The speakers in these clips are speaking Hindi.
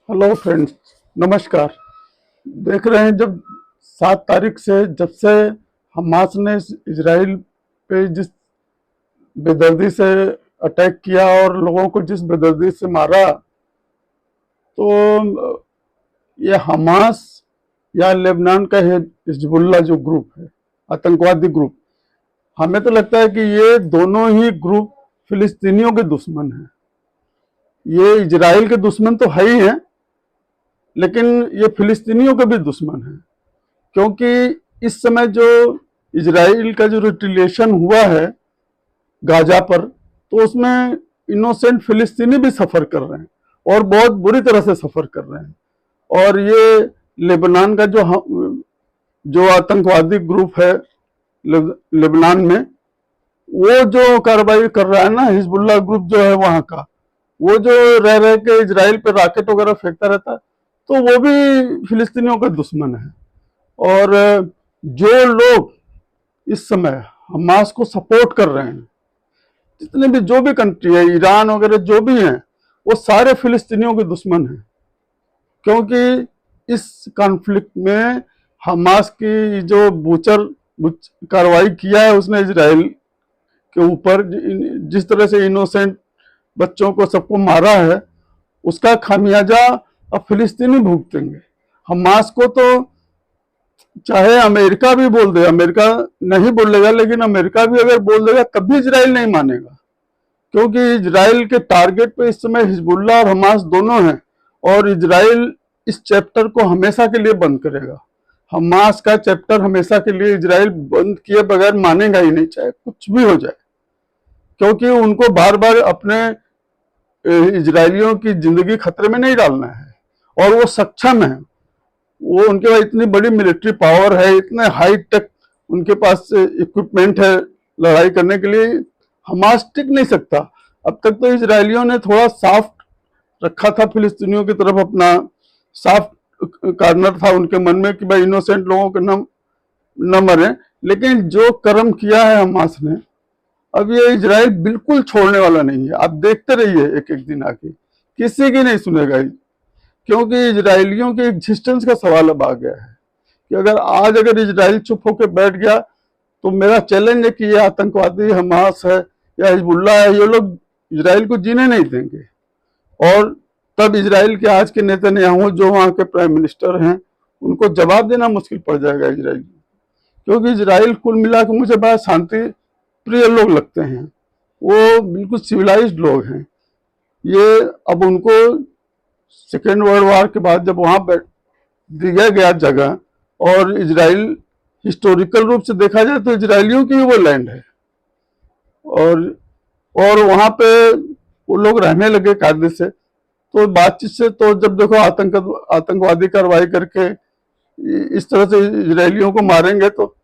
हेलो फ्रेंड्स, नमस्कार। देख रहे हैं जब 7 तारीख से जब से हमास ने इजराइल पे जिस बेदर्दी से अटैक किया और लोगों को जिस बेदर्दी से मारा, तो ये हमास या लेबनान का हिजबुल्ला जो ग्रुप है, आतंकवादी ग्रुप, हमें तो लगता है कि ये दोनों ही ग्रुप फिलिस्तीनियों के दुश्मन हैं। ये इजराइल के दुश्मन तो है ही हैं, लेकिन ये फिलिस्तीनियों के भी दुश्मन हैं, क्योंकि इस समय जो इजराइल का जो रिटिलिएशन हुआ है गाजा पर, तो उसमें इनोसेंट फिलिस्तीनी भी सफ़र कर रहे हैं और बहुत बुरी तरह से सफ़र कर रहे हैं। और ये लेबनान का जो आतंकवादी ग्रुप है लेबनान में, वो जो कार्रवाई कर रहा है ना, हिजबुल्ला ग्रुप जो है वहाँ का, वो जो रह रह के इजराइल पे रॉकेट वगैरह फेंकता रहता है, तो वो भी फिलिस्तीनियों का दुश्मन है। और जो लोग इस समय हमास को सपोर्ट कर रहे हैं, जितने भी जो भी कंट्री है, ईरान वगैरह जो भी हैं, वो सारे फिलिस्तीनियों के दुश्मन हैं। क्योंकि इस कॉन्फ्लिक्ट में हमास की जो बूचर कार्रवाई किया है उसने इजराइल के ऊपर, जिस तरह से इनोसेंट बच्चों को सबको मारा है, उसका खामियाजा अब फिलिस्तीनी भुगतेंगे। हमास को तो चाहे अमेरिका भी बोल दे, अमेरिका नहीं बोलेगा, लेकिन अमेरिका भी अगर बोल देगा तब भी इजराइल नहीं मानेगा, क्योंकि इजराइल के टारगेट पे इस समय हिजबुल्ला और हमास दोनों हैं। और इजराइल इस चैप्टर को हमेशा के लिए बंद करेगा। हमास का चैप्टर हमेशा के लिए इजराइल बंद किए बगैर मानेगा ही नहीं, चाहे कुछ भी हो जाए, क्योंकि उनको बार बार अपने इजरायलियों की जिंदगी खतरे में नहीं डालना है। और वो सक्षम है, वो उनके पास इतनी बड़ी मिलिट्री पावर है, इतने हाई टेक उनके पास इक्विपमेंट है लड़ाई करने के लिए। हमास टिक नहीं सकता। अब तक तो इजरायलियों ने थोड़ा सॉफ्ट रखा था फिलिस्तीनियों की तरफ, अपना सॉफ्ट कार्नर था उनके मन में कि भाई इनोसेंट लोगों के न मरे। लेकिन जो कर्म किया है हमास ने, अब ये इजराइल बिल्कुल छोड़ने वाला नहीं है। आप देखते रहिए, एक एक दिन आके किसी की नहीं सुनेगा, क्योंकि इजरायलियों के एग्जिस्टेंस का सवाल अब आ गया है कि अगर इजराइल चुप होकर बैठ गया, तो मेरा चैलेंज है कि ये आतंकवादी हमास है या हिजबुल्ला है, ये लोग इजराइल को जीने नहीं देंगे। और तब इजराइल के आज के नेतन्याहू जो वहाँ के प्राइम मिनिस्टर हैं, उनको जवाब देना मुश्किल पड़ जाएगा इजराइल, क्योंकि इजराइल कुल मिला के मुझे बड़ा शांति प्रिय लोग लगते हैं। वो बिल्कुल सिविलाइज्ड लोग हैं। ये अब उनको सेकेंड वर्ल्ड वॉर के बाद जब वहाँ दिया गया जगह, और इजराइल हिस्टोरिकल रूप से देखा जाए तो इजरायलियों की वो लैंड है, और वहाँ पे वो लोग रहने लगे कायदे से। तो बातचीत से तो जब देखो आतंकवादी कार्रवाई करके इस तरह से इजरायलियों को मारेंगे, तो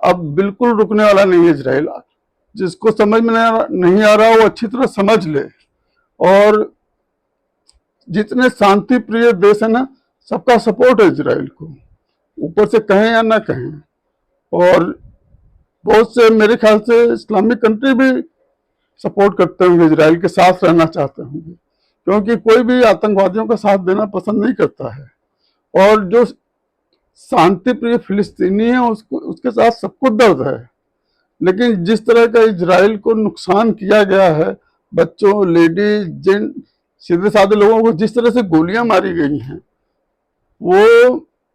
अब बिल्कुल रुकने वाला नहीं है इजराइल। जिसको समझ में नहीं आ रहा वो अच्छी तरह समझ ले। और जितने शांति प्रिय देश है ना, सबका सपोर्ट है इजराइल को, ऊपर से कहें या ना कहें। और बहुत से मेरे ख्याल से इस्लामिक कंट्री भी सपोर्ट करते होंगे, इजराइल के साथ रहना चाहते होंगे, क्योंकि कोई भी आतंकवादियों का साथ देना पसंद नहीं करता है। और जो शांति प्रिय फिलिस्तीनी है, उसके साथ सबको दर्द है। लेकिन जिस तरह का इजराइल को नुकसान किया गया है, बच्चों, लेडीज, जेंट, सीधे साधे लोगों को जिस तरह से गोलियां मारी गई हैं, वो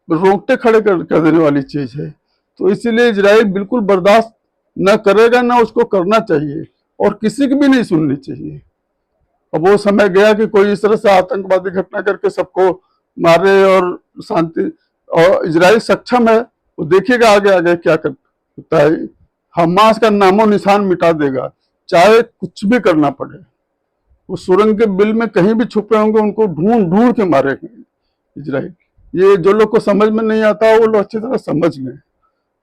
रोंगटे खड़े कर देने वाली चीज है। तो इसीलिए इजराइल बिल्कुल बर्दाश्त न करेगा, ना उसको करना चाहिए, और किसी की भी नहीं सुननी चाहिए। अब वो समय गया कि कोई इस तरह से आतंकवादी घटना करके सबको मारे और शांति। और इजराइल सक्षम है, वो देखिएगा आगे आगे क्या करता है। हमास का नामो निशान मिटा देगा, चाहे कुछ भी करना पड़े। वो सुरंग के बिल में कहीं भी छुपे होंगे, उनको ढूंढ ढूंढ के मारेंगे इजराइल। ये जो लोग को समझ में नहीं आता वो लोग अच्छी तरह समझ लें।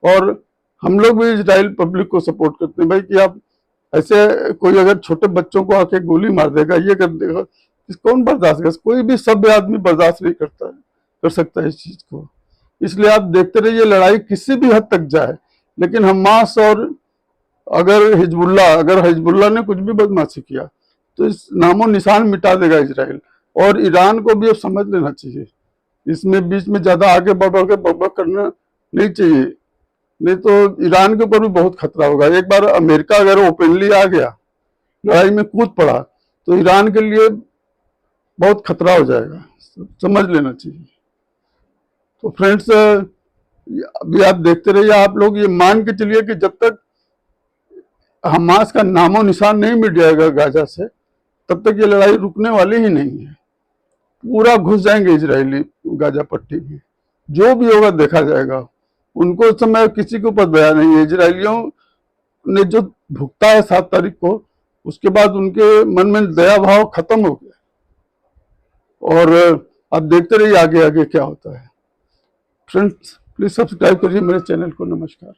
और हम लोग भी इजराइल पब्लिक को सपोर्ट करते हैं भाई, कि आप ऐसे कोई अगर छोटे बच्चों को आके गोली मार देगा, ये कर देगा, कौन बर्दाश्त कर? कोई भी सभ्य आदमी बर्दाश्त नहीं कर सकता है इस चीज को। इसलिए आप देखते रहिए, लड़ाई किसी भी हद तक जाए, लेकिन हमास और अगर हिजबुल्ला ने कुछ भी बदमाशी किया, तो इस नामो निशान मिटा देगा इजराइल। और ईरान को भी अब समझ लेना चाहिए, इसमें बीच में ज्यादा आगे बढ़ के बकबक करना नहीं चाहिए, नहीं तो ईरान के ऊपर भी बहुत खतरा होगा। एक बार अमेरिका अगर ओपनली आ गया, लड़ाई में कूद पड़ा, तो ईरान के लिए बहुत खतरा हो जाएगा, समझ लेना चाहिए। तो फ्रेंड्स, अभी आप देखते रहिए, आप लोग ये मान के चलिए कि जब तक हमास का नामो निशान नहीं मिट जाएगा गाजा से, तब तक ये लड़ाई रुकने वाली ही नहीं है। पूरा घुस जाएंगे इजरायली गाजा पट्टी में, जो भी होगा देखा जाएगा। उनको उस समय किसी के ऊपर दया नहीं है। इजरायलियों ने जो भुगता है 7 तारीख को, उसके बाद उनके मन में दया भाव खत्म हो गया। और आप देखते रहिए आगे आगे क्या होता है। फ्रेंड्स, प्लीज सब्सक्राइब करिए मेरे चैनल को। नमस्कार।